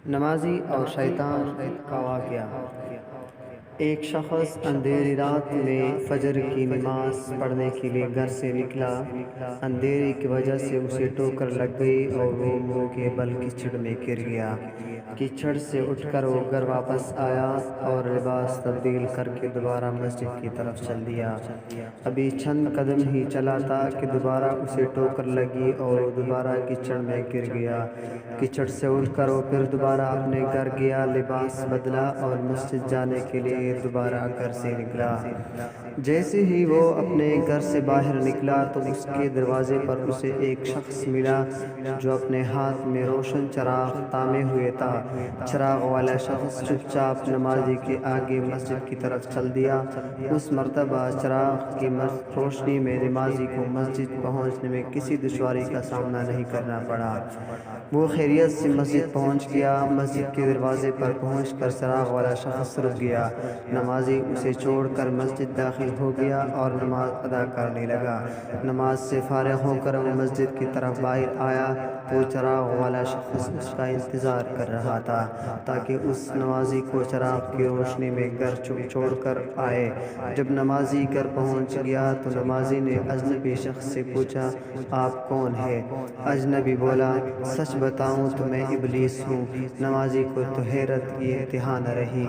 نمازی اور شیطان کا واقعہ۔ ایک شخص اندھیری رات میں فجر کی نماز پڑھنے کے لیے گھر سے نکلا۔ اندھیرے کی وجہ سے اسے ٹھوکر لگ گئی اور وہ منہ کے بل کیچڑ میں گر گیا۔ کیچڑ سے اٹھ کر وہ گھر واپس آیا اور لباس تبدیل کر کے دوبارہ مسجد کی طرف چل دیا۔ ابھی چند قدم ہی چلا تھا کہ دوبارہ اسے ٹھوکر لگی اور وہ دوبارہ کیچڑ میں گر گیا۔ کیچڑ سے اٹھ کر وہ پھر دوبارہ اپنے گھر گیا، لباس بدلا اور مسجد جانے کے لیے دوبارہ گھر سے نکلا۔ جیسے ہی وہ اپنے گھر سے باہر نکلا تو اس کے دروازے پر اسے ایک شخص ملا جو اپنے ہاتھ میں روشن چراغ تھامے ہوئے تھا۔ چراغ والا شخص چپ چاپ نمازی کے آگے مسجد کی طرف چل دیا۔ اس مرتبہ چراغ کی روشنی میں نمازی کو مسجد پہنچنے میں کسی دشواری کا سامنا نہیں کرنا پڑا۔ وہ خیریت سے مسجد پہنچ گیا۔ مسجد کے دروازے پر پہنچ کر چراغ والا شخص رک گیا۔ نمازی اسے چھوڑ کر مسجد داخل ہو گیا اور نماز ادا کرنے لگا۔ نماز سے فارغ ہو کر وہ مسجد کی طرف باہر آیا تو چراغ والا شخص اس کا انتظار کر رہا تھا تاکہ اس نمازی کو چراغ کی روشنی میں گھر چھوڑ کر آئے۔ جب نمازی گھر پہنچ گیا تو نمازی نے اجنبی شخص سے پوچھا، آپ کون ہیں؟ اجنبی بولا، سچ بتاؤں تو میں ابلیس ہوں۔ نمازی کو تو حیرت کی انتہا نہ رہی۔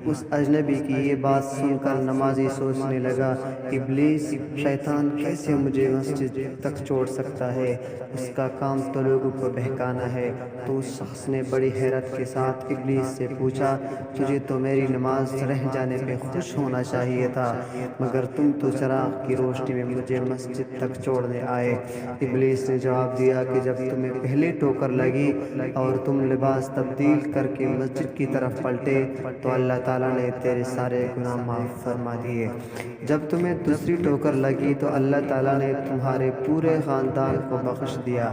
اس اجنبی کی یہ بات سن کر نمازی سوچنے لگا، ابلیس شیطان کیسے مجھے مسجد تک چھوڑ سکتا ہے؟ اس کا کام تو لوگوں کو بہکانا ہے۔ تو اس شخص نے بڑی حیرت کے ساتھ ابلیس سے پوچھا، تجھے تو میری نماز رہ جانے پہ خوش ہونا چاہیے تھا، مگر تم تو چراغ کی روشنی میں مجھے مسجد تک چھوڑنے آئے۔ ابلیس نے جواب دیا کہ جب تمہیں پہلے ٹھوکر لگی اور تم لباس تبدیل کر کے مسجد کی طرف پلٹے تو اللہ تعالیٰ نے تیرے سارے گناہ معاف فرما دیے۔ جب تمہیں دوسری ٹھوکر لگی تو اللہ تعالیٰ نے تمہارے پورے خاندان کو بخش دیا،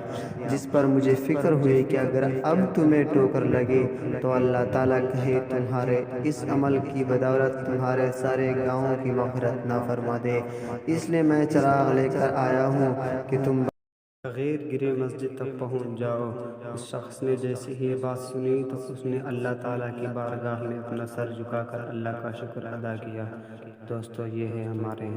جس پر مجھے فکر ہوئی کہ اگر اب تمہیں ٹھوکر لگی تو اللہ تعالیٰ کہیں تمہارے اس عمل کی بدولت تمہارے سارے گناہوں کی مغفرت نہ فرما دے، اس لیے میں چراغ لے کر آیا ہوں کہ تم بغیر گرے مسجد تک پہنچ جاؤ۔ اس شخص نے جیسے ہی یہ بات سنی تو اس نے اللہ تعالیٰ کی بارگاہ میں اپنا سر جھکا کر اللہ کا شکر ادا کیا۔ دوستو، یہ ہے ہمارے